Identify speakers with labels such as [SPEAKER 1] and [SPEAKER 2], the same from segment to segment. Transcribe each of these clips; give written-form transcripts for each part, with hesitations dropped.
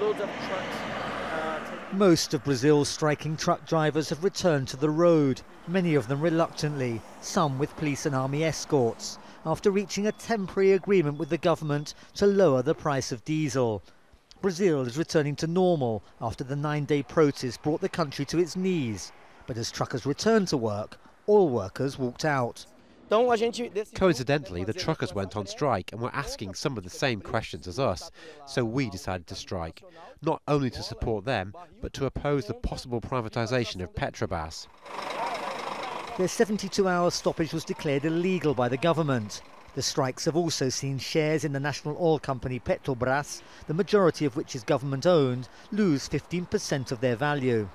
[SPEAKER 1] loads of trucks.
[SPEAKER 2] Most of Brazil's striking truck drivers have returned to the road, many of them reluctantly, some with police and army escorts, after reaching a temporary agreement with the government to lower the price of diesel. Brazil is returning to normal after the 9-day protest brought the country to its knees. But as truckers returned to work, all workers walked out.
[SPEAKER 3] Coincidentally, the truckers went on strike and were asking some of the same questions as us, so we decided to strike, not only to support them, but to oppose the possible privatisation of Petrobras.
[SPEAKER 2] Their 72-hour stoppage was declared illegal by the government. The strikes have also seen shares in the national oil company Petrobras, the majority of which is government-owned, lose 15% of their value.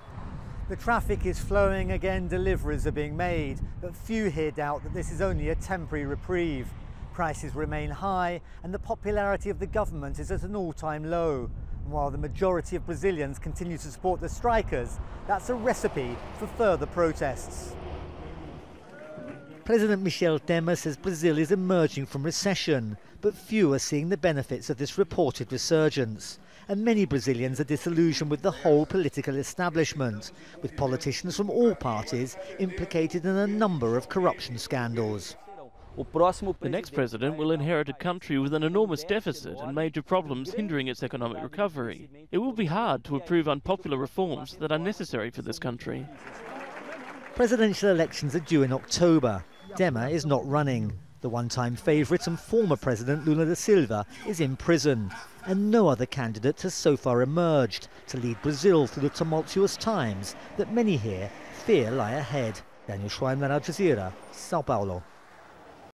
[SPEAKER 2] The traffic is flowing again, deliveries are being made, but few here doubt that this is only a temporary reprieve. Prices remain high and the popularity of the government is at an all-time low. And while the majority of Brazilians continue to support the strikers, that's a recipe for further protests. President Michel Temer says Brazil is emerging from recession, but few are seeing the benefits of this reported resurgence. And many Brazilians are disillusioned with the whole political establishment, with politicians from all parties implicated in a number of corruption scandals.
[SPEAKER 4] The next president will inherit a country with an enormous deficit and major problems hindering its economic recovery. It will be hard to approve unpopular reforms that are necessary for this country.
[SPEAKER 2] Presidential elections are due in October. Temer is not running. The one-time favourite and former President Lula da Silva is in prison. And no other candidate has so far emerged to lead Brazil through the tumultuous times that many here fear lie ahead. Schweimler, Jazeera, Sao Paulo.